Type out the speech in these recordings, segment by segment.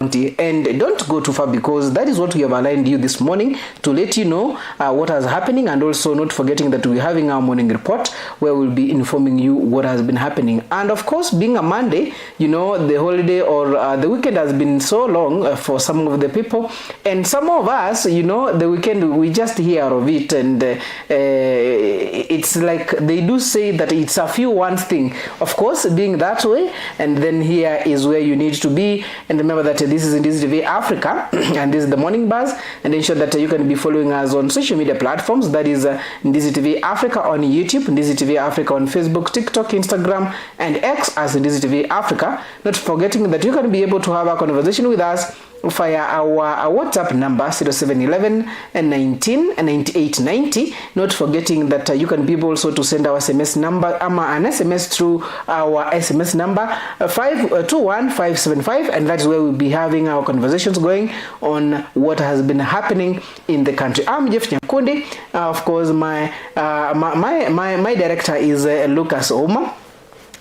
And don't go too far, because that is what we have aligned you this morning to let you know what is happening, and also not forgetting that we're having our morning report where we'll be informing you what has been happening. And of course, being a Monday, you know, the holiday or the weekend has been so long for some of the people, and some of us, you know, the weekend we just hear of it, and it's like they do say that it's a few ones thing. Of course, being that way, and then here is where you need to be. And remember that this is Ndizi TV Africa and this is the Morning Buzz, and ensure that you can be following us on social media platforms. That is Ndizi TV Africa on YouTube, Ndizi TV Africa on Facebook, TikTok, Instagram, and X as Ndizi TV Africa. Not forgetting that you can be able to have a conversation with us via our WhatsApp number 0711 and 19 and 9890. Not forgetting that you can be able also to send our SMS number an SMS through our SMS number 521575, and that's where we'll be having our conversations going on what has been happening in the country. I'm Jeff Nyakundi. Of course, my director is Lucas Oma.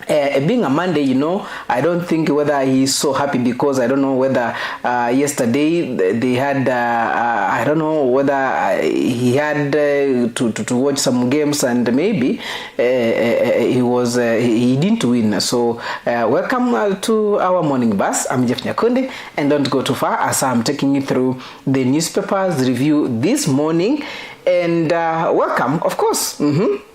Being a Monday, you know, I don't think whether he's so happy, because I don't know whether yesterday they had I don't know whether he had to watch some games, and maybe he didn't win. So welcome to our morning bus. I'm Jeff Nyakundi, and don't go too far as I'm taking you through the newspapers review this morning. And welcome, of course,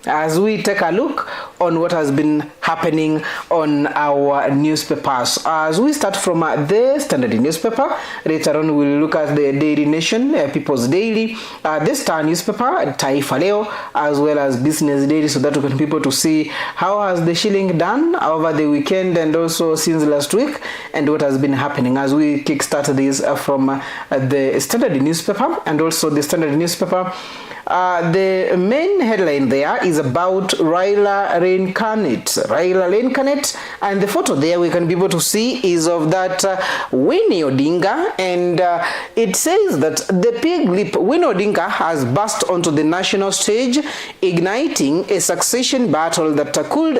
as we take a look on what has been happening on our newspapers. As we start from the Standard newspaper, later on we'll look at the Daily Nation, People's Daily, the Star newspaper, Taifa Leo, as well as Business Daily, so that we can people to see how has the shilling done over the weekend and also since last week, and what has been happening. As we kickstart this from the Standard newspaper and also the Standard newspaper, the main headline there is about Raila reincarnate, and the photo there we can be able to see is of that Winnie Odinga, and it says that the pig lip Winnie Odinga has burst onto the national stage, igniting a succession battle that could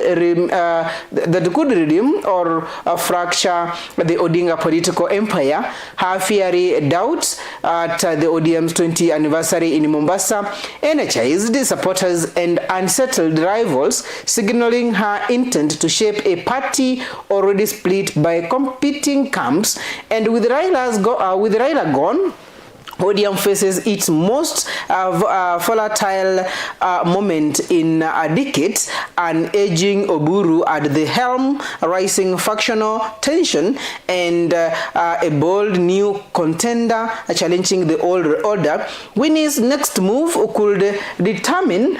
redeem or fracture the Odinga political empire. Her fiery doubts at the ODM's 20th anniversary in Mombasa energized supporters and unsettled rivals, signaling her intent to shape a party already split by competing camps. And with Raila gone, ODM faces its most volatile moment in a decade, an aging Oburu at the helm, rising factional tension, and a bold new contender challenging the old order. Winnie's next move could determine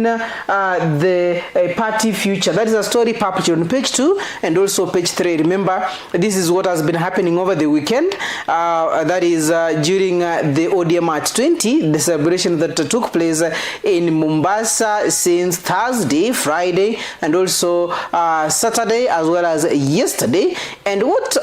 the party future. That is a story published on page 2 and also page 3. Remember, this is what has been happening over the weekend. That is during the ODM at 20, the celebration that took place in Mombasa since Thursday, Friday, and also Saturday, as well as yesterday. And what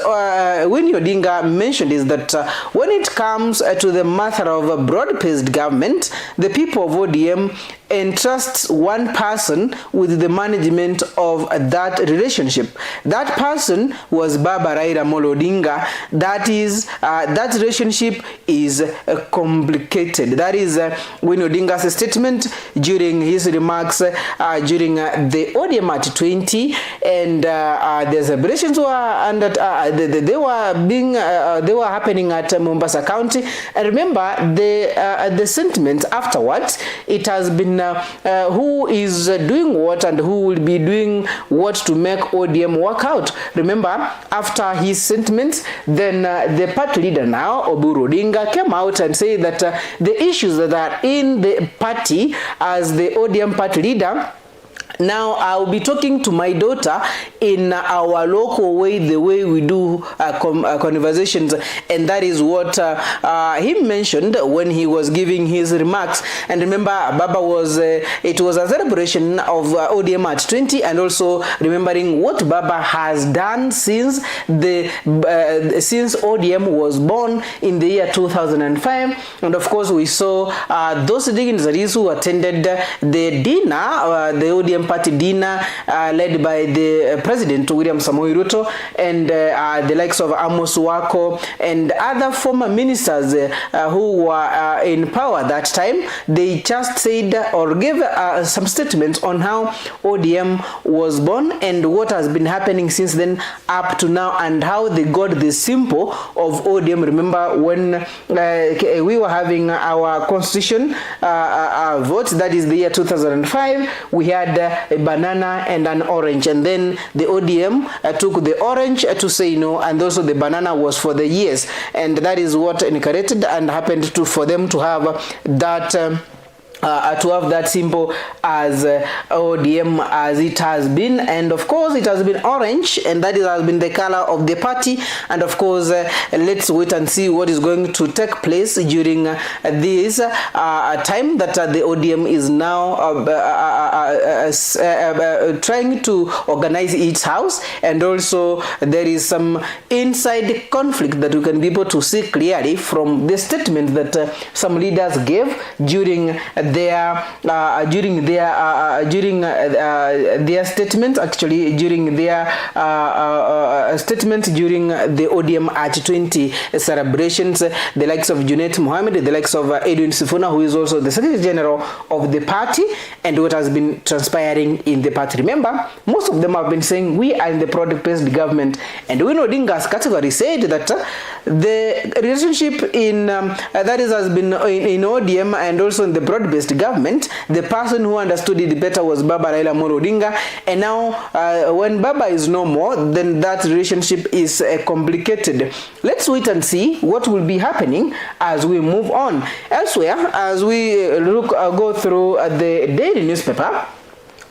Winnie Odinga mentioned is that when it comes to the matter of broad-based government, the people of ODM entrusts one person with the management of that relationship. That person was Baba Raila Amolo Odinga. That is, that relationship is complicated. That is Winnie Odinga's statement during his remarks during the ODM at 20, and the celebrations were under they were happening at Mombasa County. And remember the sentiment afterwards. It has been who is doing what and who will be doing what to make ODM work out. Remember, after his sentiments, then the party leader now, Oburu Odinga, came out and said that the issues that are in the party as the ODM party leader, now I'll be talking to my daughter in our local way, the way we do conversations, and that is what he mentioned when he was giving his remarks. And remember, Baba was it was a celebration of ODM at 20, and also remembering what Baba has done since since ODM was born in the year 2005. And of course, we saw those dignitaries who attended the dinner, the ODM ODM party dinner led by the President William Samoei Ruto and the likes of Amos Wako and other former ministers who were in power that time. They just said or gave some statements on how ODM was born and what has been happening since then up to now, and how they got the symbol of ODM. Remember when we were having our constitution vote, that is the year 2005, we had a banana and an orange, and then the ODM took the orange to say no, and also the banana was for the yes, and that is what encouraged and happened to for them to have that symbol as ODM as it has been. And of course it has been orange, and that has been the color of the party. And of course let's wait and see what is going to take place during this time that the ODM is now trying to organize its house. And also there is some inside conflict that we can be able to see clearly from the statement that some leaders gave during their statement, actually during their statement during the ODM at 20 celebrations. The likes of Junet Mohammed, the likes of Edwin Sifuna, who is also the Secretary General of the party, and what has been transpiring in the party. Remember, most of them have been saying we are in the product-based government, and Win Odinga's category said that the relationship in that is has been in ODM and also in the broad-based government, the person who understood it better was Baba Raila Amolo Odinga, and now when Baba is no more, then that relationship is complicated. Let's wait and see what will be happening as we move on. Elsewhere, as we go through the daily newspaper,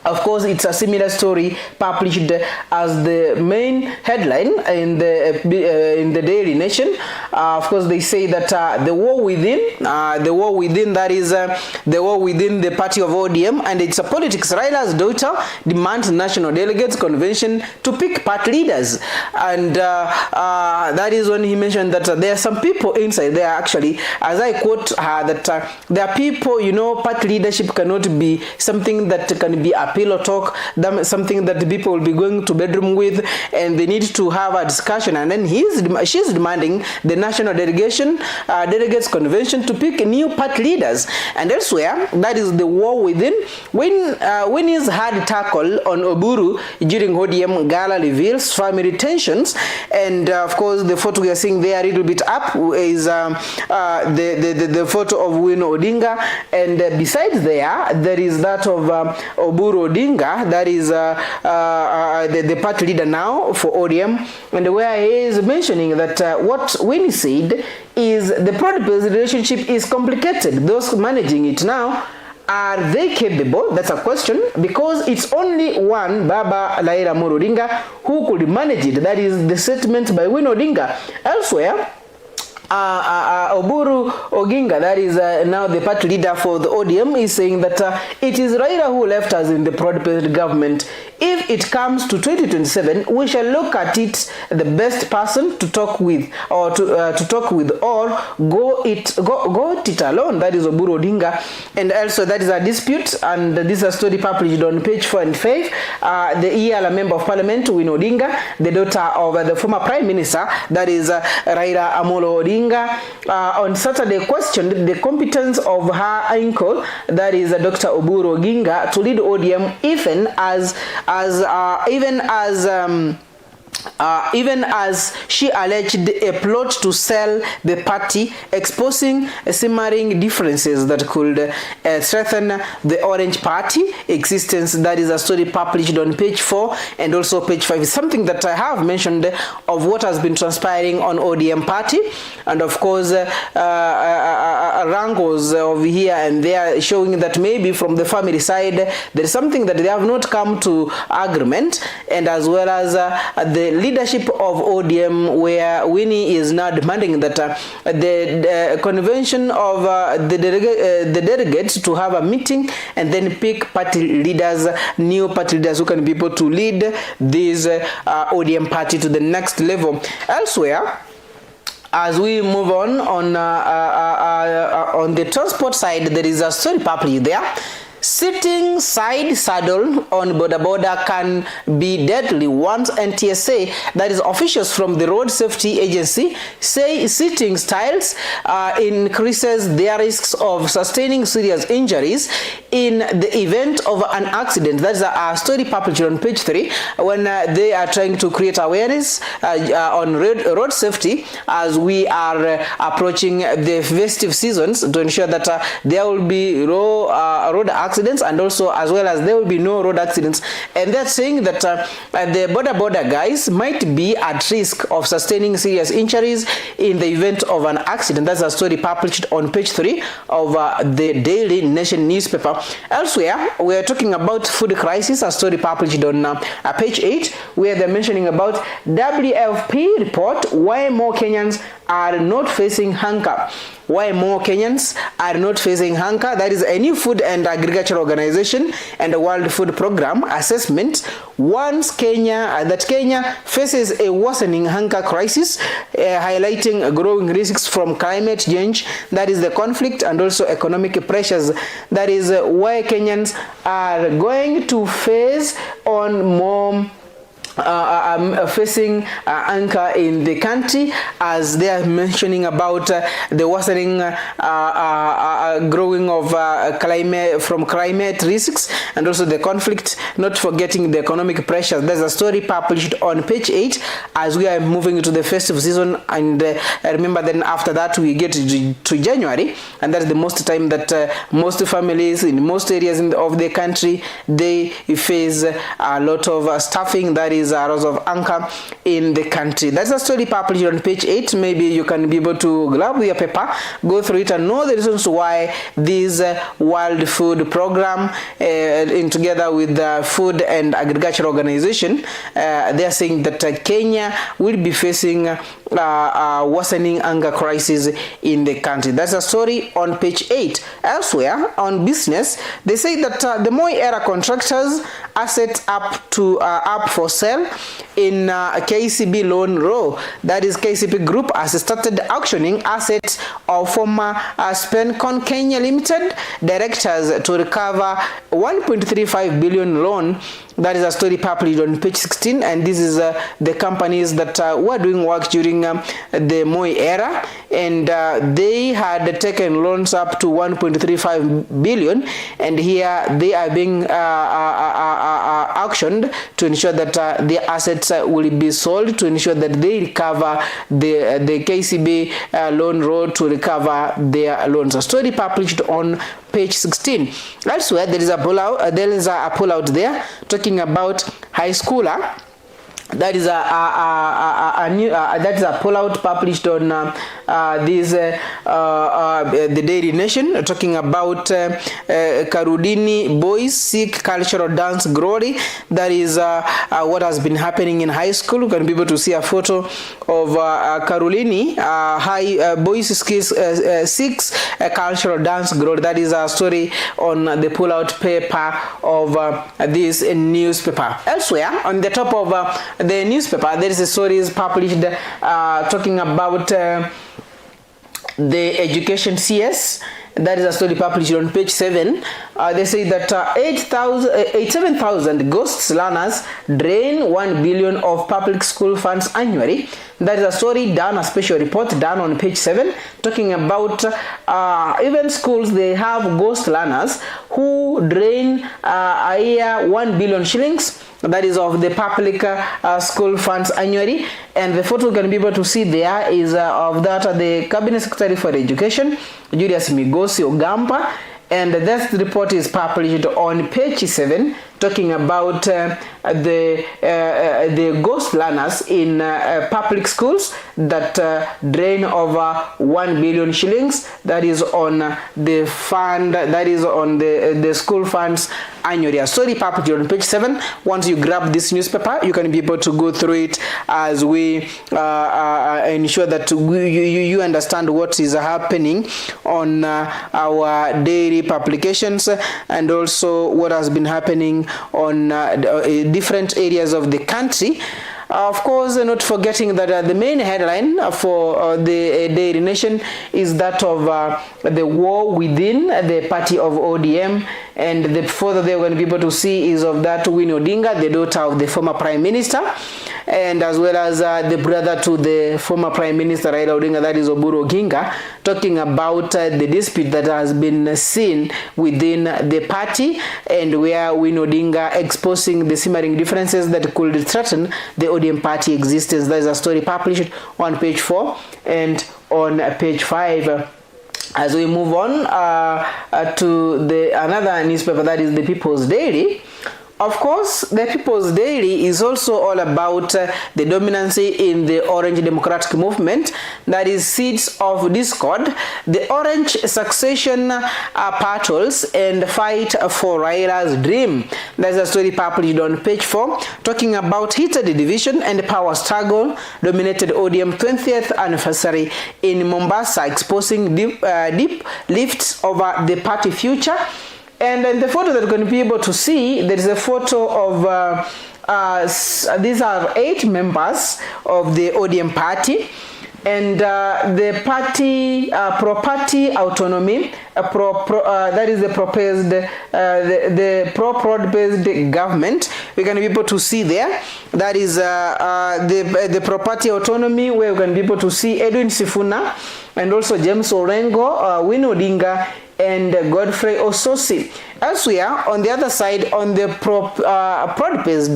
of course, it's a similar story published as the main headline in the Daily Nation. Of course, they say that the war within, that is the war within the party of ODM, and it's a politics. Raila's daughter demands national delegates convention to pick party leaders, and that is when he mentioned that there are some people inside there. Actually, as I quote her, that there are people, party leadership cannot be something that can be a pillow talk, something that people will be going to bedroom with, and they need to have a discussion. And then she's demanding the national delegates convention to pick new party leaders. And elsewhere, that is the war within. When he's had tackle on Oburu during ODM gala reveals family tensions, and of course the photo we are seeing there a little bit up is the photo of Win Odinga, and besides there is that of Oburu Odinga, that is the party leader now for ODM, and where he is mentioning that what Winnie said is the product-based relationship is complicated. Those managing it now, are they capable? That's a question, because it's only one, Baba Raila Amolo Odinga, who could manage it. That is the statement by Win Odinga. Elsewhere, Oburu Oginga, that is now the party leader for the ODM, is saying that it is Raila who left us in the broad-based government. If it comes to 2027, we shall look at it the best person to talk with, or to talk with, or go it alone. That is Oburu Odinga. And also that is a dispute, and this is a story published on page 4 and 5. The EALA member of parliament, Win Odinga, the daughter of the former prime minister, that is Raila Amolo Odinga, on Saturday questioned the competence of her uncle, that is Dr. Oburu Oginga, to lead ODM, even as she alleged a plot to sell the party, exposing simmering differences that could strengthen the Orange Party existence. That is a story published on page 4 and also page 5. Something that I have mentioned of what has been transpiring on ODM party, and of course wrangles over here and there, showing that maybe from the family side there is something that they have not come to agreement, and as well as the leadership of ODM, where Winnie is now demanding that the convention of the delegates to have a meeting and then pick party leaders, new party leaders who can be able to lead this ODM party to the next level. Elsewhere, as we move on the transport side, there is a story published there. Sitting side saddle on Boda Boda can be deadly once NTSA, that is officials from the Road Safety Agency, say sitting styles increases their risks of sustaining serious injuries in the event of an accident. That is a story published on page 3 when they are trying to create awareness on road safety as we are approaching the festive seasons, to ensure that there will be road accidents, and also as well as there will be no road accidents. And they're saying that the border guys might be at risk of sustaining serious injuries in the event of an accident. That's a story published on page 3 of the Daily Nation newspaper. Elsewhere, we are talking about food crisis, a story published on page 8, where they're mentioning about WFP report why more Kenyans are not facing hunger. Why more Kenyans are not facing hunger. That is a new food and agriculture organization and a World Food Program assessment warns Kenya faces a worsening hunger crisis, highlighting growing risks from climate change, that is the conflict, and also economic pressures. That is why Kenyans are going to face on more facing anchor in the country, as they are mentioning about the worsening growing of climate risks, and also the conflict, not forgetting the economic pressures. There's a story published on page 8 as we are moving to the festive season, and remember then after that we get to January, and that's the most time that most families in most areas of the country, they face a lot of staffing, that is a lot of anchor in the country. That's a story published on page 8. Maybe you can be able to grab your paper, go through it, and know the reasons why this World Food Program, in together with the Food and Agriculture Organization, they are saying that Kenya will be facing a worsening hunger crisis in the country. That's a story on page 8. Elsewhere, on business, they say that the Moi era contractors assets up for sale in KCB Loan Row. That is, KCB Group has started auctioning assets of former Spencon Kenya Limited directors to recover 1.35 billion loan. That is a story published on page 16, and this is the companies that were doing work during the Moi era, and they had taken loans up to 1.35 billion, and here they are being auctioned to ensure that the assets will be sold, to ensure that they recover the KCB loan road to recover their loans. A story published on page 16. Elsewhere, there is a pullout there talking about high schooler. That is a pullout published on the Daily Nation, talking about Karudini boys seek cultural dance glory. That is what has been happening in high school. You can be able to see a photo of Karudini boys seeks cultural dance glory. That is a story on the pullout paper of this newspaper. Elsewhere, on the top of the newspaper, there is a story published talking about the education CS. That is a story published on page 7. They say that 87,000 ghost learners drain 1 billion of public school funds annually. That is a story done, a special report done on page 7, talking about even schools, they have ghost learners who drain a year 1 billion shillings. That is of the public school funds annually. And the photo you can be able to see there is of that the Cabinet Secretary for Education, Julius Migosi Ogamba. And this report is published on page 7, talking about the ghost learners in public schools that drain over 1 billion shillings. That is on the fund, that is on the school funds annually. A story published on page 7. Once you grab this newspaper, you can be able to go through it as we ensure that you understand what is happening on our daily publications, and also what has been happening on different areas of the country. Of course, not forgetting that the main headline for the Daily Nation is that of the war within the party of ODM, and the further they are going to be able to see is of that Winnie Odinga, the daughter of the former Prime Minister, and as well as the brother to the former Prime Minister Raila Odinga, that is Oburu Oginga, talking about the dispute that has been seen within the party, and where Winnie Odinga exposing the simmering differences that could threaten the ODM party existence. That is a story published on page 4 and on page 5. As we move on to another newspaper, that is the People's Daily. Of course, the People's Daily is also all about the dominancy in the Orange Democratic Movement, that is seeds of discord, the Orange succession battles and fight for Raila's dream. That's a story published on page 4, talking about heated division and power struggle dominated ODM 20th anniversary in Mombasa, exposing deep lifts over the party future. And in the photo that you're going to be able to see, there is a photo of, these are 8 members of the ODM party. And the party, pro-party autonomy, that is the proposed, the pro-broad-based government, we're going to be able to see there. That is the pro-party autonomy, where we're going to be able to see Edwin Sifuna, and also James Orengo, Winnie Odinga, and Godfrey Ososi. Elsewhere, on the other side, on the broad-based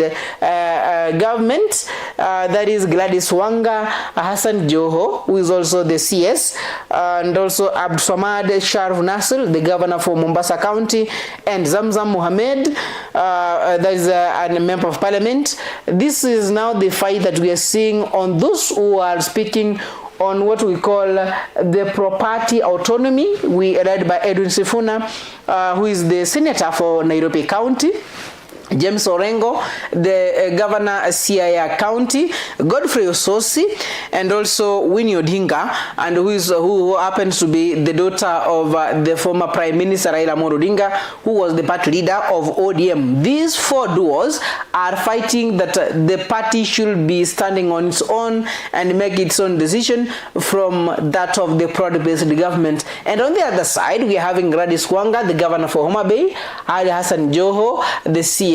government, that is Gladys Wanga, Hassan Joho, who is also the CS, and also Abdulswamad Sharif Nasir, the governor for Mombasa County, and Zamzam Mohammed, that is a member of parliament. This is now the fight that we are seeing on those who are speaking on what we call the pro-party autonomy. We led by Edwin Sifuna, who is the senator for Nairobi County, James Orengo, the governor Siaya County, Godfrey Ososi, and also Winnie Odinga, and who happens to be the daughter of the former Prime Minister Raila Odinga, who was the party leader of ODM. These 4 duos are fighting that the party should be standing on its own and make its own decision from that of the broad-based government. And on the other side, we are having Gladys Wanga, the governor for Homa Bay, Ali Hassan Joho, the CS,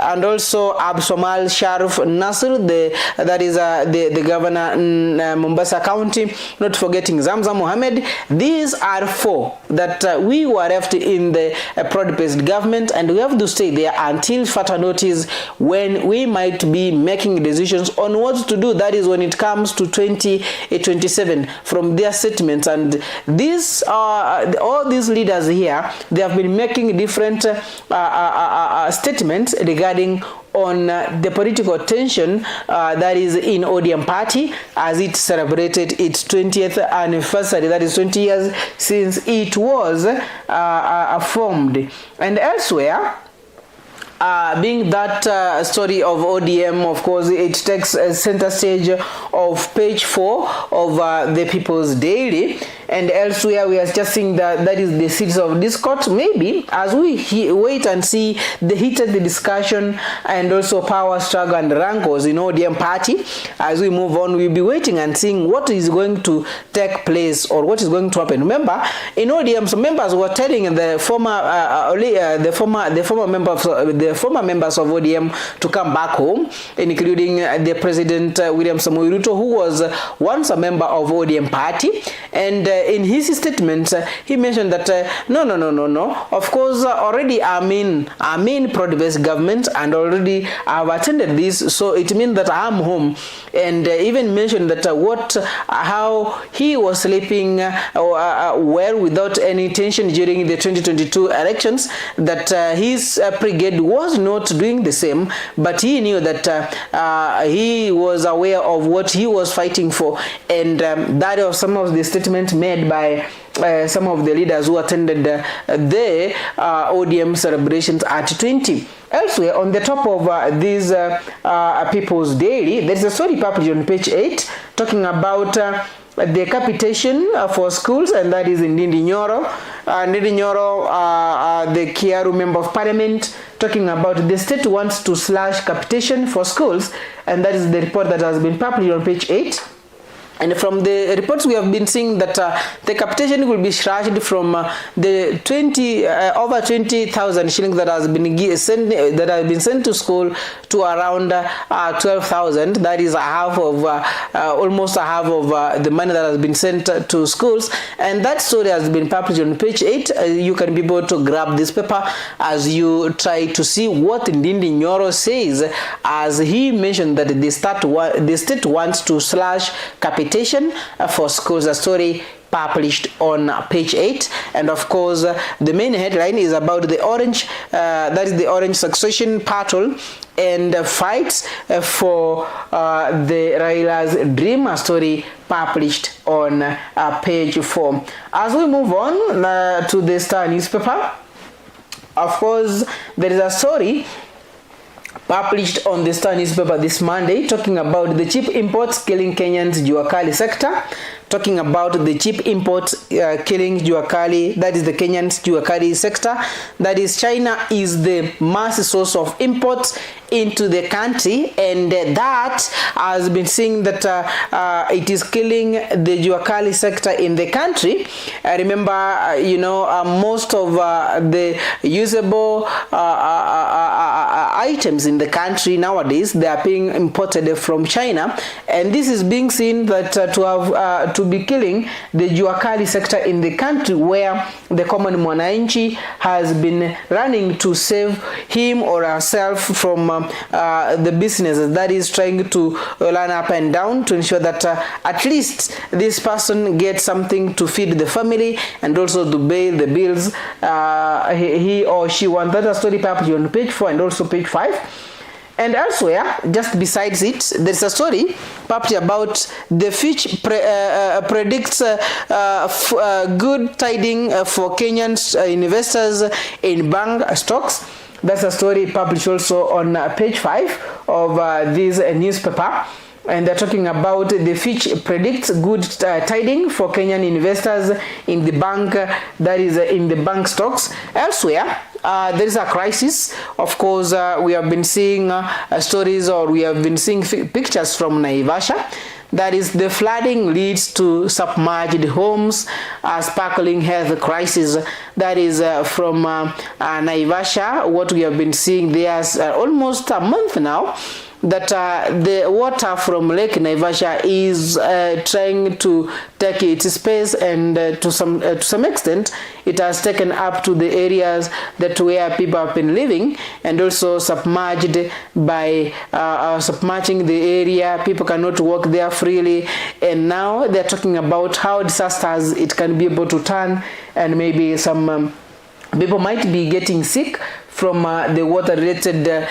and also Abdulswamad Sharif Nasir, that is the governor in Mombasa County, not forgetting Zamzam Mohammed. These are 4 that we were left in the broad-based government, and we have to stay there until further notice, when we might be making decisions on what to do. That is when it comes to 2027 from their statements. And these are all these leaders here, they have been making different statements regarding on the political tension that is in ODM party as it celebrated its 20th anniversary. That is 20 years since it was formed. And elsewhere, being that story of ODM, of course, it takes a center stage of page 4 of the People's Daily. And elsewhere, we are just seeing that is the seeds of discord. Maybe as we wait and see the heated discussion and also power struggle and rankles in ODM party, as we move on, we'll be waiting and seeing what is going to take place or what is going to happen. Remember, in ODM, some members were telling the former members of ODM to come back home, including the President William Samoei Ruto, who was once a member of ODM party. And in his statement, he mentioned that no. Of course, already I'm in broad-based government and already I've attended this, so it means that I'm home. And even mentioned that how he was sleeping well without any tension during the 2022 elections, that his brigade was not doing the same, but he knew that he was aware of what he was fighting for. And that was some of the statements made by some of the leaders who attended the ODM celebrations at 20. Elsewhere, on the top of these People's Daily, there is a story published on page 8 talking about the capitation for schools, and that is in Ndindi Nyoro. Ndindi Nyoro, the Kiaru Member of Parliament, talking about the state wants to slash capitation for schools, and that is the report that has been published on page 8. And from the reports we have been seeing that the capitation will be slashed from the over 20,000 shillings that has been sent to school to around 12,000. That is almost a half of the money that has been sent to schools. And that story has been published on page 8. You can be able to grab this paper as you try to see what Ndindi Nyoro says, as he mentioned that the state wants to slash capitation for schools. A story published on page 8. And of course the main headline is about the orange, that is the orange succession battle and fights for the Raila's dream. A story published on page 4. As we move on to the Star newspaper, of course there is a story published on the Star newspaper this Monday, talking about the cheap imports killing Kenyan's Juakali sector. Talking about the cheap imports killing Juakali, that is the Kenyan's Juakali sector. That is, China is the mass source of imports into the country, and that has been seeing that it is killing the Juakali sector in the country. Remember, most of the usable items in the country nowadays, they are being imported from China, and this is being seen that to be killing the Juakali sector in the country, where the common mwananchi has been running to save him or herself from the businesses that is trying to run up and down to ensure that at least this person gets something to feed the family and also to pay the bills he or she wants. That is story published on page 4 and also page 5. And elsewhere, just besides it, there is a story published about the Fitch predicts good tidings for Kenyan investors in bank stocks. That's a story published also on page 5 of this newspaper. And they're talking about the Fitch predicts good tidings for Kenyan investors in the bank, that is in the bank stocks. Elsewhere, there is a crisis. Of course, we have been seeing stories, or we have been seeing pictures from Naivasha. That is, the flooding leads to submerged homes, sparkling health crisis. That is from Naivasha. What we have been seeing there is almost a month now, that the water from Lake Naivasha is trying to take its space, and to some extent it has taken up to the areas that where people have been living, and also submerged by submerging the area. People cannot walk there freely, and now they're talking about how disasters it can be able to turn, and maybe some people might be getting sick from the water-related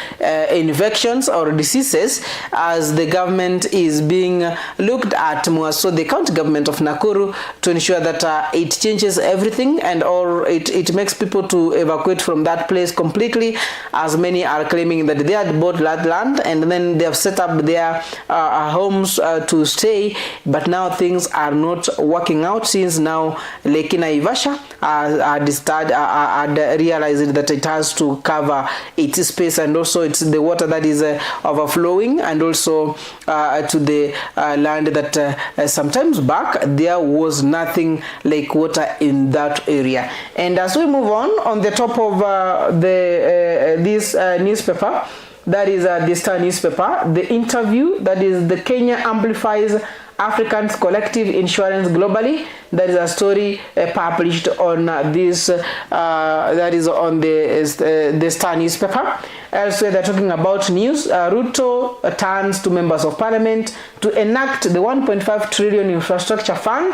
infections or diseases, as the government is being looked at more. So the county government of Nakuru, to ensure that it changes everything, and or it makes people to evacuate from that place completely, as many are claiming that they had bought that land and then they have set up their homes to stay, but now things are not working out, since now Lake Naivasha had realized that it has to cover its space, and also it's the water that is overflowing, and also to the land that sometimes back there was nothing like water in that area. And as we move on the top of this newspaper, that is the Star newspaper, the interview, that is the Kenya amplifies Africans collective insurance globally. That is a story published on this that is on the Star newspaper. Elsewhere, they're talking about news. Ruto turns to members of parliament to enact the 1.5 trillion infrastructure fund.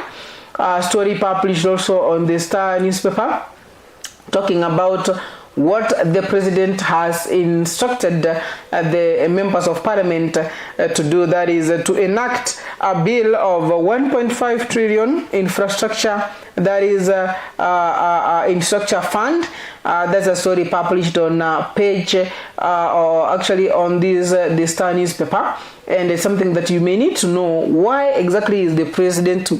Story published also on the Star newspaper, talking about what the president has instructed the members of parliament to do, that is to enact a bill of 1.5 trillion infrastructure, that is infrastructure fund. That's a story published on page or actually on this the Star newspaper. and it's something that you may need to know. Why exactly is the president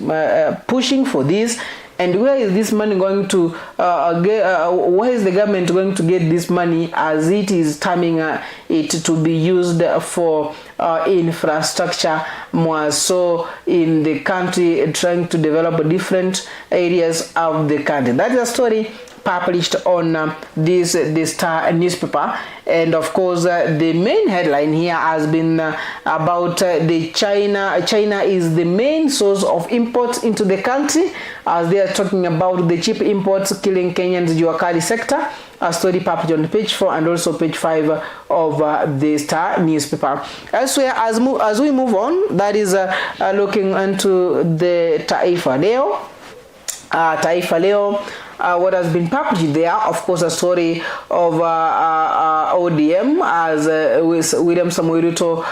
pushing for this? And where is this money going to where is the government going to get this money, as it is terming it to be used for infrastructure more so in the country, trying to develop different areas of the country? That is a story published on this Star newspaper. And of course, the main headline here has been about the China is the main source of imports into the country, as they are talking about the cheap imports killing Kenyan's jua kali sector. A story published on page 4 and also page 5 of the Star newspaper. Elsewhere, as we move on, that is looking into the Taifa Leo. Taifa Leo, what has been published there, of course, a story of ODM, as William Samoei Ruto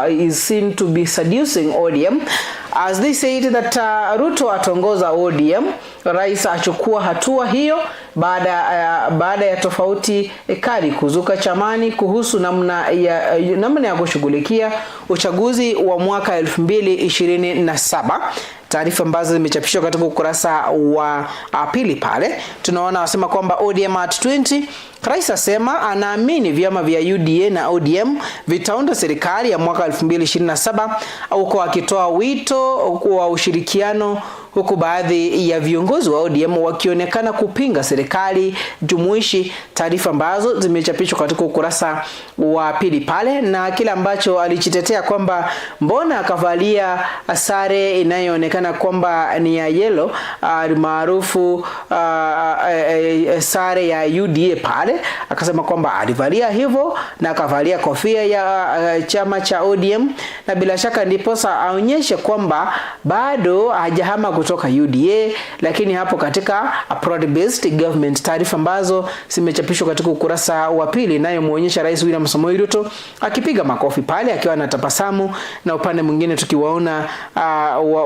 is seen to be seducing ODM, as they say that Ruto atongoza ODM, rais achukua hatua hiyo baada ya tofauti kali kuzuka chamani kuhusu namna ya kushughulikia uchaguzi wa mwaka 2027. Taarifa ambazo zimechapishwa katika ukurasa wa pili pale, tunaona wasema kwamba ODM at 20, rais asema anaamini vyama vya UDA na ODM vitaunda serikali ya mwaka 2027, au kwa akitoa wito wa ushirikiano, huku baadhi ya viongozi wa ODM wakionekana kupinga serikali jumuishi. Taarifa ambazo zimechapishwa katika ukurasa wa pili pale, na kila ambacho alichitetea kwamba mbona akavalia sare inayoonekana kwamba ni ya yellow, maarufu sare ya UDA pale, akasema kwamba alivalia hivyo na akavalia kofia ya chama cha ODM, na bila shaka ndiposa aonyeshe kwamba bado hajahama kutoka UDA, lakini hapo katika broad based government. Taarifa ambazo zimechapishwa katika ukurasa wa pili, nayo muonyesha Rais William Samoei Ruto akipiga makofi pale akiwa anatabasamu, na upande mwingine tukiwaona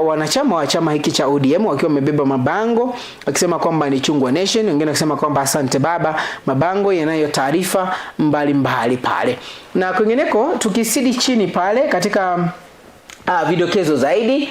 wanachama wa chama hiki cha ODM wakiwa wamebeba mabango akisema kwamba ni Chungwa Nation, wengine wakisema kwamba asante baba, mabango yanayo taarifa mbalimbali pale. Na kwingineko tukisidi chini pale katika vidokezo zaidi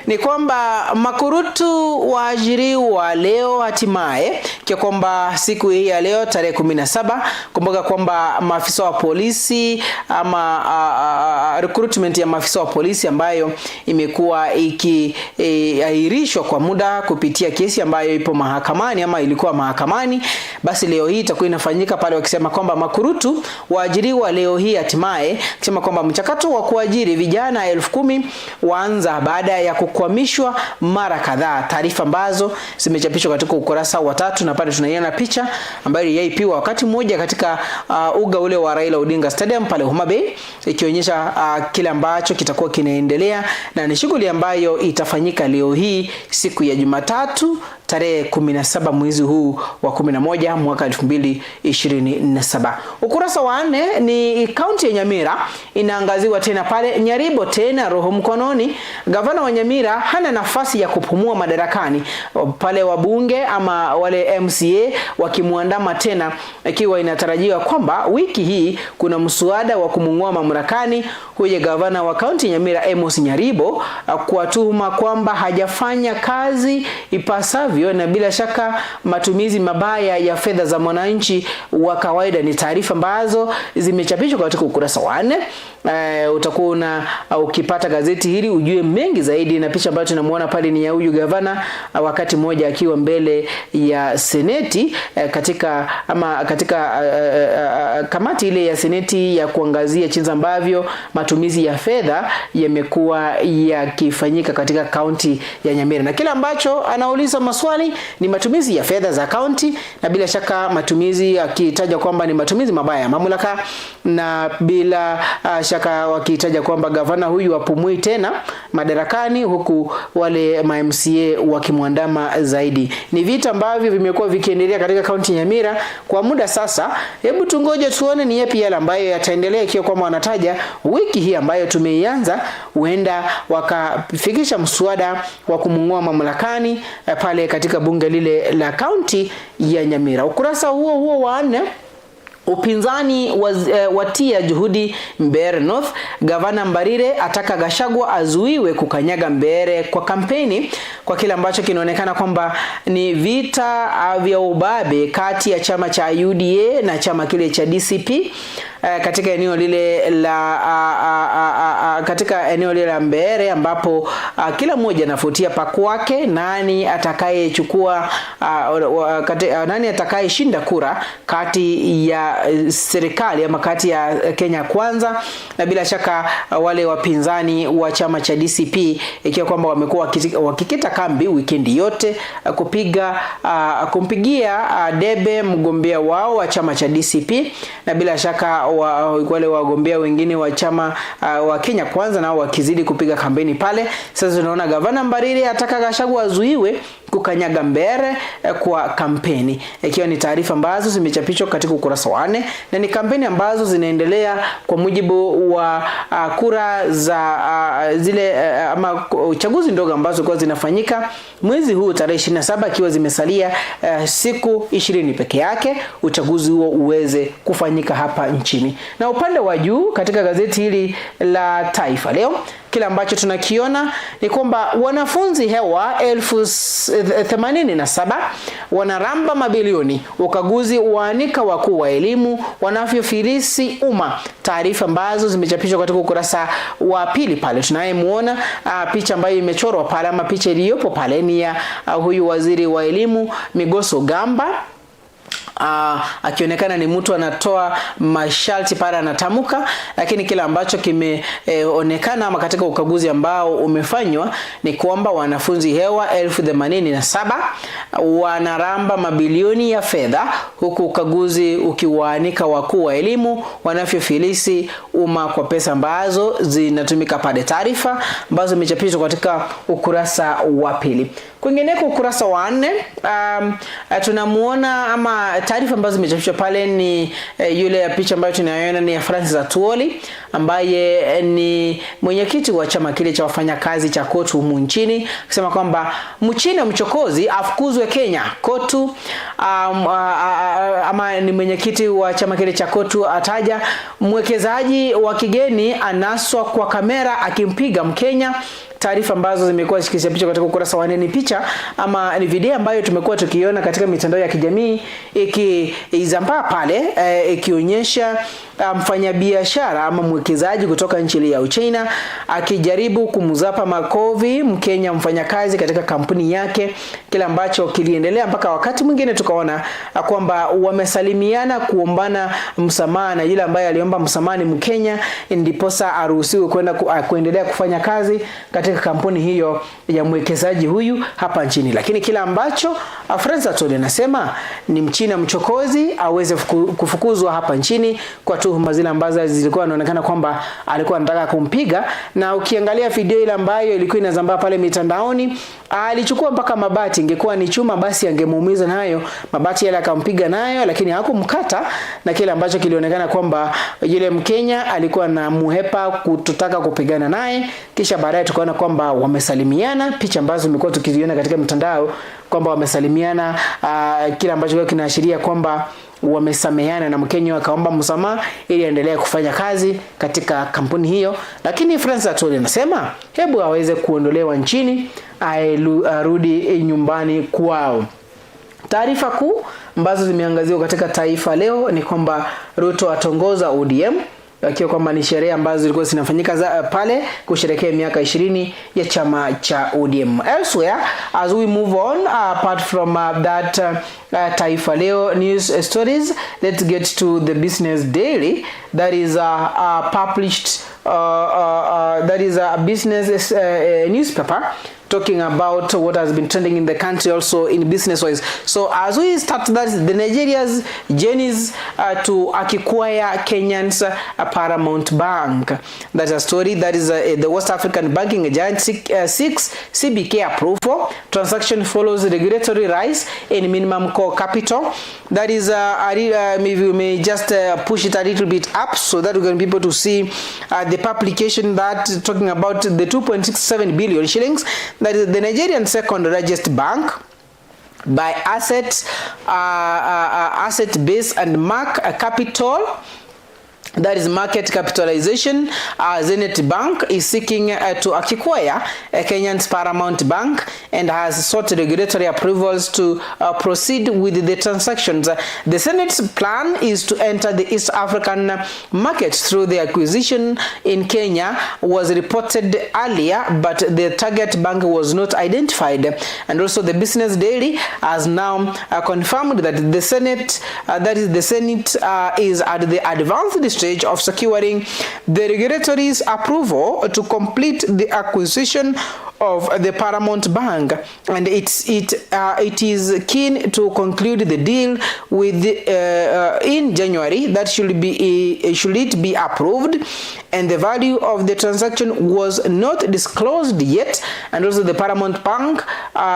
ni kwamba makurutu waajiriwa leo hatimaye, kwa kwamba siku hii ya leo tarehe 17, kumbuka kwamba maafisa wa polisi ama recruitment ya maafisa wa polisi ambayo imekuwa ikiahirishwa kwa muda kupitia kesi ambayo ipo mahakamani ama ilikuwa mahakamani, basi leo hii itakuwa inafanyika pale, wakisema kwamba makurutu waajiriwa leo hii hatimaye, kusema kwamba mchakato wa kuajiri vijana 10,000 waanza baada ya kukwamishwa mara kadhaa. Taarifa ambazo zimechapishwa katika ukurasa wa 3, na pale tunaiona picha ambayo yaipiwa wakati mmoja katika uga ule wa Raila Odinga Stadium pale Homa Bay, ikionyesha kile ambacho kitakuwa kinaendelea, na ni shughuli ambayo itafanyika leo hii siku ya Jumatatu tarehe 17 mwezi huu wa 11 mwaka 2027. Ukurasa wa 4 ni kaunti ya Nyamira inaangaziwa tena pale. Nyaribo tena roho mkononi. Gavana wa Nyamira hana nafasi ya kupumua madarakani, pale wabunge ama wale MCA wakimuandama tena, ikiwa inatarajiwa kwamba wiki hii kuna mswada wa kumng'oa mamlakani huyo gavana wa kaunti Nyamira Amos Nyaribo kwa tuhuma kwamba hajafanya kazi ipasavyo na bila shaka matumizi mabaya ya fedha za mwananchi wa kawaida. Ni taarifa ambazo zimechapishwa katika ukurasa wa 4. Utakuwa ukipata gazeti hili ujue mengi zaidi, na picha ambayo tunamuona pale ni ya huyu gavana wakati mmoja akiwa mbele ya seneti katika kamati ile ya seneti ya kuangazia jinsi ambavyo matumizi ya fedha yamekuwa yakifanyika katika kaunti ya Nyamira, na kila ambacho anauliza maswali ni matumizi ya fedha za kaunti, na bila shaka matumizi akitaja kwamba ni matumizi mabaya ya mamlaka, na bila shaka wakitaja kwamba gavana huyu apumui tena madarakani, huku wale MCA wakimwandama zaidi. Ni vita ambavyo vimekuwa vikiendelea katika kaunti ya Nyamira kwa muda sasa. Hebu tungoje tuone ni yapi yale ambayo yataendelea, ikiwa kwamba wanataja wiki hii ambayo tumeianza huenda wakafikisha mswada wa kumng'oa mamlakani pale katika bunge lile la kaunti ya Nyamira. Ukurasa huo wa 4 Upinzani watia juhudi Mbeere North. Gavana Mbarire ataka Gachagua azuiwe kukanyaga Mbeere kwa kampeni, kwa kile ambacho kinaonekana kwamba ni vita vya ubabe kati ya chama cha UDA na chama kile cha DCP katika eneo lile la Mbeere, ambapo kila mmoja anafutia pakwake nani atakayechukua nani atakayeshinda kura kati ya serikali ama kati ya Kenya Kwanza na bila shaka wale wapinzani wa chama cha DCP, ikiwa kwamba wamekuwa wakikita kambi wikendi yote kumpigia debe mgombea wao wa chama cha DCP, na bila shaka wale wagombea wengine wa chama wa Kenya Kwanza nao wakizidi kupiga kampeni pale. Sasa tunaona Gavana Mbarire ataka Gachagua azuiwe kukanyaga Mbeere kwa kampeni, ikiwa ni taarifa ambazo zimechapishwa katika ukurasa wa 4, na ni kampeni ambazo zinaendelea kwa mujibu wa kura za zile ama uchaguzi ndogo ambazo kwa zinafanyika mwezi huu tarehe 27, ikiwa zimesalia siku 20 peke yake uchaguzi huo uweze kufanyika hapa nchini. Na upande wa juu katika gazeti hili la Taifa Leo, kila ambacho tunakiona ni kwamba wanafunzi hewa 87,000 wanaramba mabilioni, ukaguzi waanika wakuu wa elimu wanavyofilisi umma. Taarifa ambazo zimechapishwa katika ukurasa wa 2 pale. Tunayemuona picha ambayo imechorwa pale ama picha iliyopo pale ni ya huyu waziri wa elimu Migoso Gamba, akionekana ni mtu anatoa masharti pale anatamuka, lakini kila ambacho kimeonekana ama katika ukaguzi ambao umefanywa ni kwamba wanafunzi hewa 87,000 wanaramba mabilioni ya fedha, huku ukaguzi ukiwaanika wakuu wa elimu wanavyofilisi umma kwa pesa ambazo zinatumika pale. Taarifa ambazo zimechapishwa katika ukurasa wa 2. Kwingineko ukurasa wa 4, tunamuona ama taarifa ambazo zimechapishwa pale ni yule picha ambayo tunayoona ni ya Francis Atuoli, ambaye ni mwenyekiti wa chama kile cha wafanyakazi cha KOTU humu nchini, akisema kwamba Mchina mchokozi afukuzwe Kenya. KOTU ama ni mwenyekiti wa chama kile cha KOTU ataja mwekezaji wa kigeni anaswa kwa kamera akimpiga Mkenya. Taarifa ambazo zimekuwa zikichapishwa katika ukurasa wa 4 ni picha ama ni video ambayo tumekuwa tukiona katika mitandao ya kijamii ikizambaa pale, ikionyesha mfanyabiashara ama mwekezaji kutoka nchi ya Uchina akijaribu kumzapa makovi Mkenya mfanyakazi katika kampuni yake, kile ambacho kiliendelea mpaka wakati mwingine tukaona kwamba wamesalimiana kuombana msamaha, na yule ambaye aliomba msamaha ni Mkenya, ndiposa aruhusiwe kuendelea kufanya kazi katika kampuni hiyo ya mwekezaji huyu hapa nchini. Lakini kila ambacho Francis Atuoli anasema ni Mchina mchokozi aweze kufukuzwa hapa nchini kwa tuhuma zile ambazo zilikuwa zinaonekana kwamba alikuwa anataka kumpiga. Na ukiangalia video ile ambayo ilikuwa inazambaa pale mitandaoni, alichukua mpaka mabati, ingekuwa ni chuma basi angemuumiza nayo, mabati yale akampiga nayo, lakini hakumkata, na kile ambacho kilionekana kwamba yule Mkenya alikuwa na muhepa kutotaka kupigana naye. Kisha baadaye tukaona kwamba wamesalimiana, picha ambazo zimekuwa tukiziona katika mitandao kwamba wamesalimiana, kile ambacho kinaashiria kwamba wamesameheana, na Mkenya akaomba msamaha ili aendelee kufanya kazi katika kampuni hiyo. Lakini Francis Atuoli anasema hebu aweze kuondolewa nchini, arudi nyumbani kwao. Taarifa kuu ambazo zimeangaziwa katika Taifa Leo ni kwamba Ruto atongoza ODM, akiwa kwamba ni sherehe ambazo zilikuwa zinafanyika pale kusherehekea miaka 20 ya chama cha ODM. Elsewhere, as we move on, apart from that Taifa Leo news stories, let's get to the Business Daily. That is published that is a business newspaper talking about what has been trending in the country, also in business wise. So as we start, that the Nigeria's journeys to acquire Kenyan's Paramount Bank. That's a story. That is the West African banking giant seeks CBK approval. Transaction follows regulatory rise in minimum core capital. That is maybe we may just push it a little bit up so that we can be able to see the publication that talking about the 2.67 billion shillings. That is the Nigerian second largest bank by asset base and capital. That is market capitalization. Zenith Bank is seeking to acquire Kenyan's Paramount Bank and has sought regulatory approvals to proceed with the transactions. The Senate's plan is to enter the East African market through the acquisition in Kenya was reported earlier, but the target bank was not identified. And also the Business Daily has now confirmed that the Senate, is at the advanced stage of securing the regulatory approval to complete the acquisition of the Paramount Bank, and it is keen to conclude the deal with in January. That should it be approved, and the value of the transaction was not disclosed yet. And also the Paramount Bank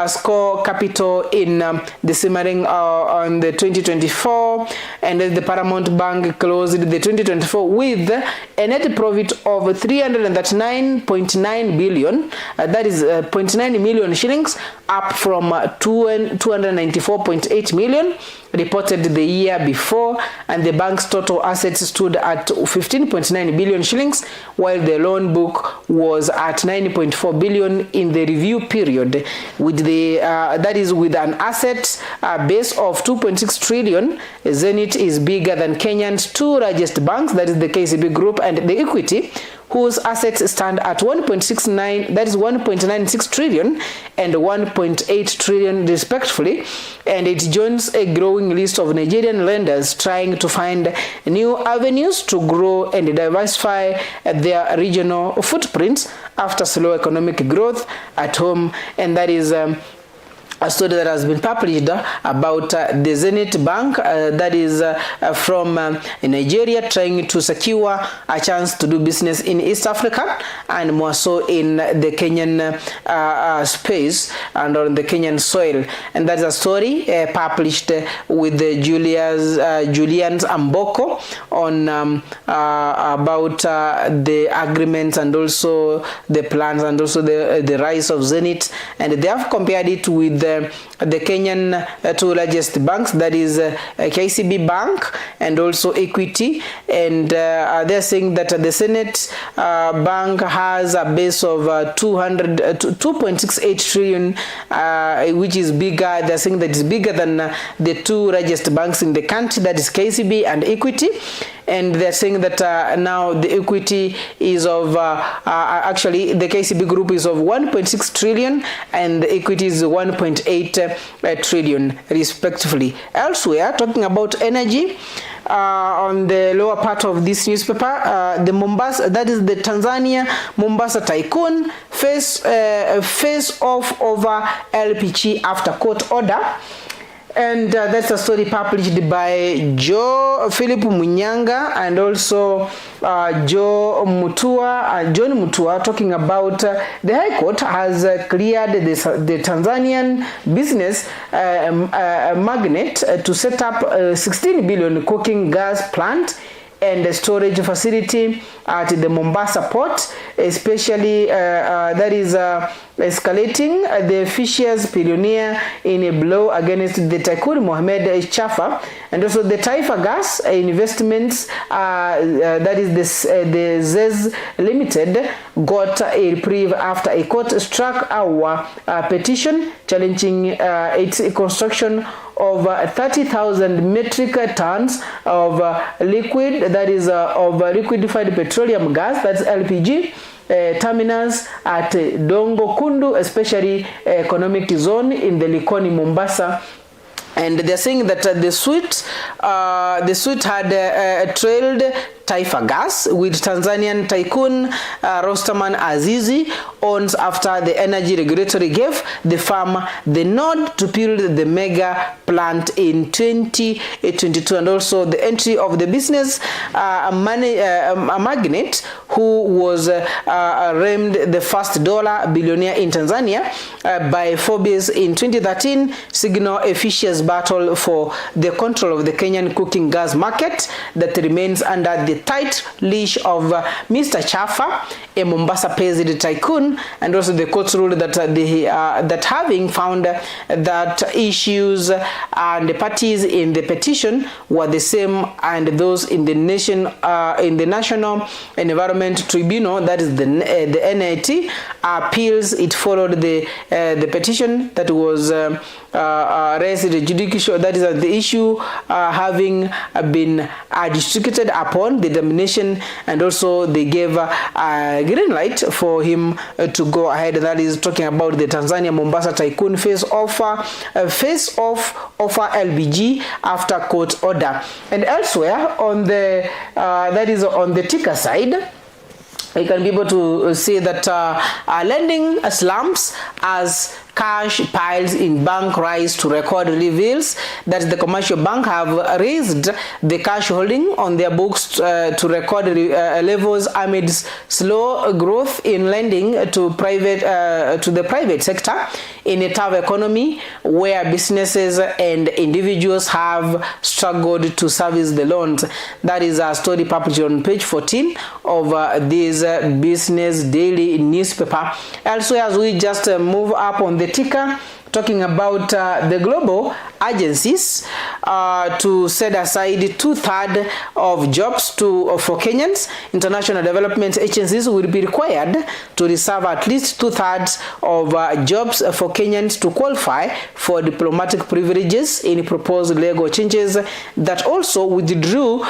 score capital in the simmering on the 2024, and the Paramount Bank closed the 2024 with a net profit of 339.9 billion. That is 0.9 million shillings, up from 294.8 million reported the year before, and the bank's total assets stood at 15.9 billion shillings, while the loan book was at 9.4 billion in the review period. With the that is with an asset base of 2.6 trillion, Zenith is bigger than Kenyan's two largest banks, that is the KCB Group and the Equity, whose assets stand at 1.69, that is 1.96 trillion and 1.8 trillion respectively, and it joins a growing list of Nigerian lenders trying to find new avenues to grow and diversify their regional footprints after slow economic growth at home. And that is a story that has been published about the Zenith Bank, that is from Nigeria, trying to secure a chance to do business in East Africa, and more so in the Kenyan space and on the Kenyan soil. And that's a story published with the Julian Amboko on about the agreements and also the plans and also the rise of Zenith, and they have compared it with the Kenyan two largest banks, that is KCB Bank and also Equity, and they're saying that the Senate Bank has a base of 2.68 trillion, which is bigger. They're saying that it's bigger than the two largest banks in the country, that is KCB and Equity. And they're saying that now the Equity is of actually the KCB Group is of 1.6 trillion and the Equity is 1.8 trillion respectively. Elsewhere, talking about energy, on the lower part of this newspaper, the Mombasa, that is the Tanzania Mombasa tycoon face off over LPG after court order. And that's a story published by Philip Munyanga and also John Mutua, talking about the High Court has cleared the Tanzanian business magnate to set up a 16 billion cooking gas plant and a storage facility at the Mombasa port, especially that is escalating the Fishers billionaire in a blow against the tycoon Mohamed Chafa, and also the Taifa Gas investments, that is the ZEZ Limited, got a reprieve after a court struck our petition challenging its construction of 30,000 metric tons of liquid, that is of liquefied petroleum gas, that's LPG, terminals at Dongo Kundu, especially economic zone in the Likoni, Mombasa. And they're saying that the suit had trailed Taifa Gas, with Tanzanian tycoon Rostaman Azizi owns after the energy regulatory gave the firm the nod to build the mega plant in 2022, and also the entry of the business magnate who was named the first dollar billionaire in Tanzania by Forbes in 2013 signal a fierce battle for the control of the Kenyan cooking gas market that remains under the tight leash of Mr. Chafa, a Mombasa-based tycoon petition, and also the court ruled that that having found that issues and the parties in the petition were the same and those in the National Environment Tribunal, that is the NIT, appeals, it followed the petition that was raised judicial, that is the issue having been distributed upon the determination, and also they gave a green light for him to go ahead. That is talking about the Tanzania Mombasa Tycoon face off offer LBG after court order. And elsewhere on the that is on the ticker side, you can be able to see that lending slumps as cash piles in bank rise to record reveals that the commercial bank have raised the cash holding on their books to record levels amidst slow growth in lending to the private sector in a tough economy where businesses and individuals have struggled to service the loans. That is a story published on page 14 of this Business Daily newspaper. Elsewhere, as we just move up on the ticker, talking about the global agencies to set aside 2/3 of jobs for Kenyans. International development agencies will be required to reserve at least 2/3 of jobs for Kenyans to qualify for diplomatic privileges in proposed legal changes that also withdrew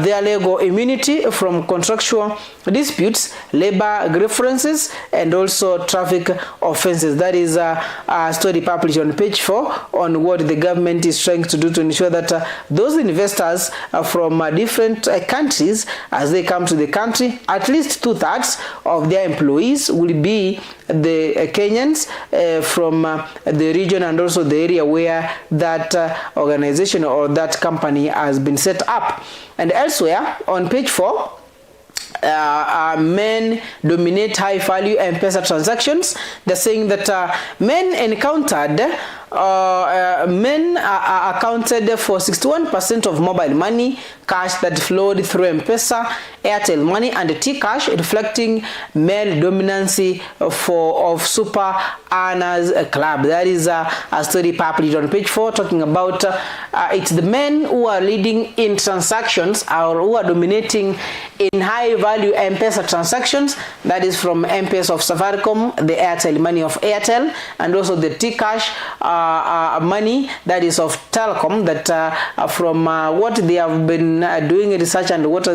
their legal immunity from contractual disputes, labor grievances, and also traffic offenses. That is a story published on page 4 on what the government is trying to do to ensure that those investors from different countries, as they come to the country, at least 2/3 of their employees will be the Kenyans from the region and also the area where that organization or that company has been set up. And elsewhere on page 4, men dominate high value M-Pesa transactions. They're saying that men accounted for 61% of mobile money cash that flowed through M-Pesa, Airtel Money, and T-Cash, reflecting male dominancy of Super Earners Club. That is a story published on page 4 talking about it's the men who are leading in transactions or who are dominating in high value M-Pesa transactions. That is from M-Pesa of Safaricom, the Airtel Money of Airtel, and also the T-Cash money that is of Telecom. That from what they have been doing research and what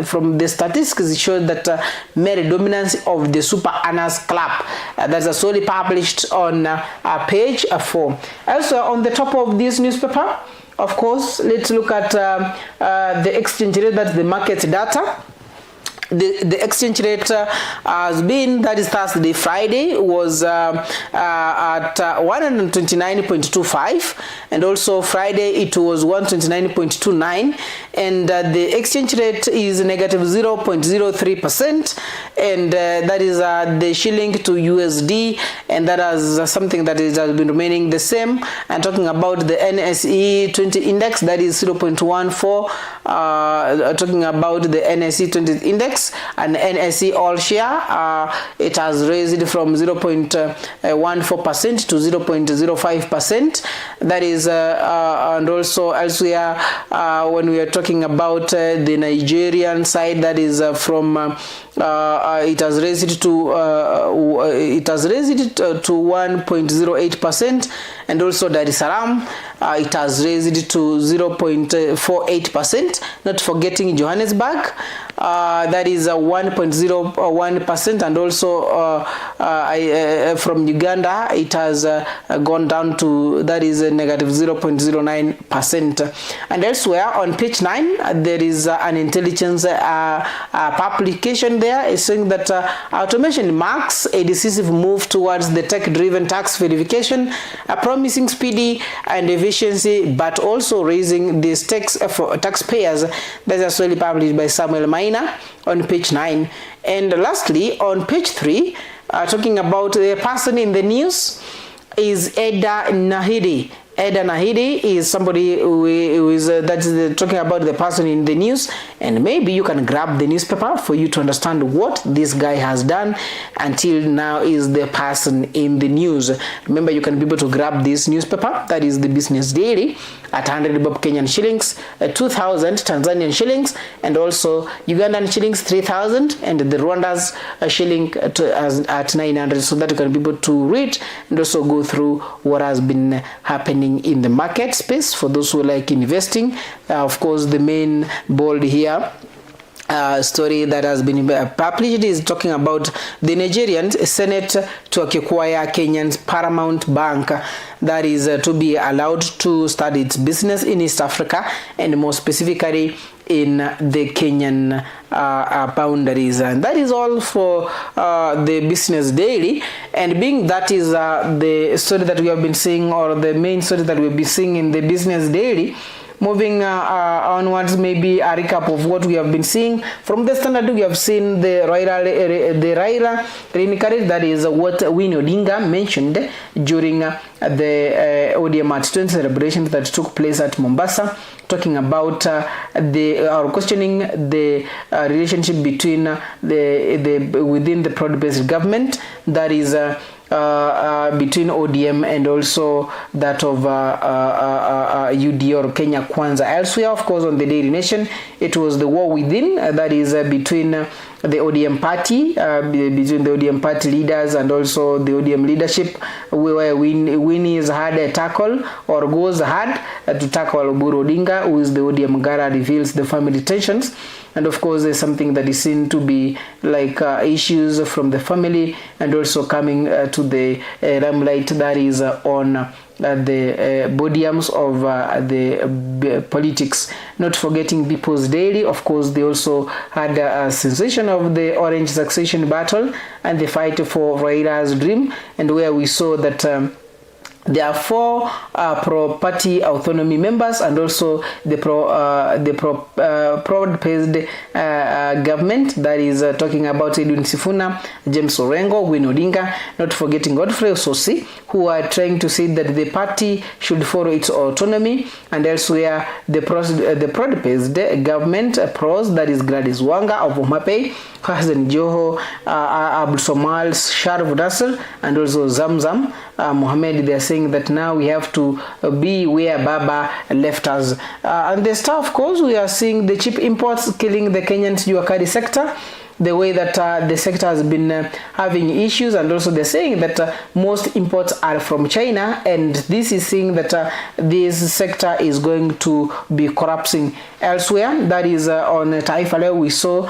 from the statistics, it shows that male dominance of the Super Earners Club. That's a story published on page 4. Also on the top of this newspaper, of course, let's look at the exchange rate, that's the market data. The exchange rate has been, that is Thursday, Friday, was at 129.25, and also Friday it was 129.29, and the exchange rate is negative 0.03%, and that is the shilling to USD, and that is something that has been remaining the same. And talking about the NSE 20 index, that is 0.14. Talking about the NSE 20 index and NSE all share, it has raised from 0.14% to 0.05%. That is and also elsewhere when we are talking about the Nigerian side, that is from it has raised to 1.08%, and also Dar es Salaam it has raised to 0.48%. Not forgetting Johannesburg, that is 1.01%, and also from Uganda it has gone down to, that is negative 0.09%. And elsewhere on page 9 there is an intelligence publication there is saying that automation marks a decisive move towards the tech-driven tax verification, promising speedy and efficiency, but also raising the stakes for taxpayers. That is solely published by Samuel Maina on page 9. And lastly, on page 3, talking about the person in the news is Eda Nahiri. Eda Nahidi is somebody who is talking about the person in the news, and maybe you can grab the newspaper for you to understand what this guy has done until now is the person in the news. Remember, you can be able to grab this newspaper, that is the Business Daily, at 100 bob Kenyan shillings, 2,000 Tanzanian shillings, and also Ugandan shillings 3,000, and the Rwanda's shilling at 900, so that you can be able to read and also go through what has been happening in the market space for those who like investing. Of course, the main bold here story that has been published is talking about the Nigerian Senate to acquire Kenyan's Paramount Bank, that is to be allowed to start its business in East Africa, and more specifically in the Kenyan boundaries. And that is all for the Business Daily. And being that is the story that we have been seeing, or the main story that we've been seeing in the Business Daily, moving onwards, maybe a recap of what we have been seeing from the Standard. We have seen the Raila reincarnate, that is what Winnie Odinga mentioned during the ODM at 20 celebration that took place at Mombasa, talking about questioning the relationship between within the broad-based government, that is between ODM and also that of UD or Kenya Kwanza. Elsewhere, of course, on the Daily Nation, it was the war within, that is between the ODM party, between the ODM party leaders and also the ODM leadership, where Winnie has had a tackle, or goes hard to tackle Oburu Odinga, who is the ODM Gara, reveals the family tensions. And of course, there's something that is seen to be like issues from the family, and also coming to the limelight, that is on the podiums of the politics. Not forgetting People's Daily, of course, they also had a sensation of the Orange succession battle and the fight for Raila's dream, and where we saw that there are 4 pro-party autonomy members, and also the broad-based government, that is talking about Edwin Sifuna, James Orengo, Winnie Odinga, not forgetting Godfrey Ososi, who are trying to say that the party should follow its autonomy. And elsewhere, the broad-based government pros, that is Gladys Wanga of Homapay, Hassan Joho, Abdul Somal, Sharif Nasser, and also Zamzam Mohammed. They are saying that now we have to be where Baba left us. And the stuff, of course, we are seeing the cheap imports killing the Kenyan Juakari sector, the way that the sector has been having issues, and also they're saying that most imports are from China, and this is saying that this sector is going to be collapsing. Elsewhere, that is on Taifa Leo, we saw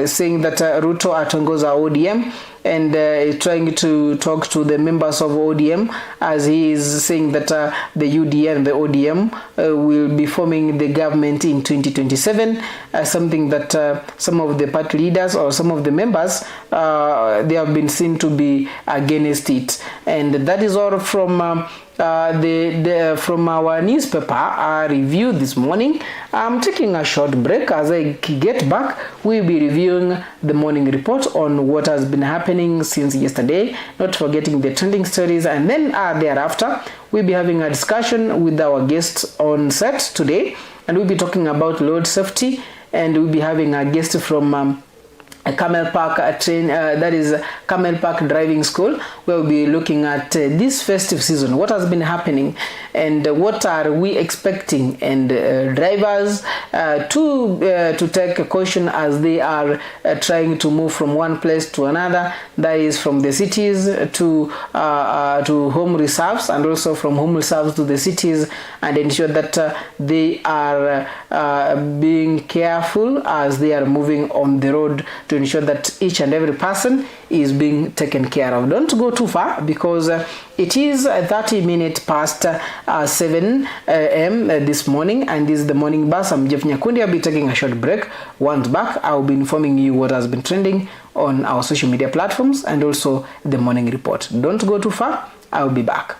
saying that Ruto atongoza ODM, and trying to talk to the members of ODM, as he is saying that the UDA and the ODM will be forming the government in 2027, something that some of the party leaders or some of the members, they have been seen to be against it. And that is all from from our newspaper review this morning. I'm taking a short break. As I get back, we'll be reviewing the morning report on what has been happening since yesterday, not forgetting the trending stories, and then thereafter we'll be having a discussion with our guests on set today, and we'll be talking about road safety, and we'll be having a guest from Camel Park that is Camel Park Driving School, where we'll be looking at this festive season, what has been happening, and what are we expecting, and drivers to take caution as they are trying to move from one place to another, that is from the cities to home reserves, and also from home reserves to the cities, and ensure that they are being careful as they are moving on the road, to ensure that each and every person is being taken care of. Don't go too far, because it is 30 minutes past 7 a.m. This morning, and this is the Morning Bus. I'm Jeff Nyakundi. I'll be taking a short break. Once back, I'll be informing you what has been trending on our social media platforms, and also the morning report. Don't go too far. I'll be back.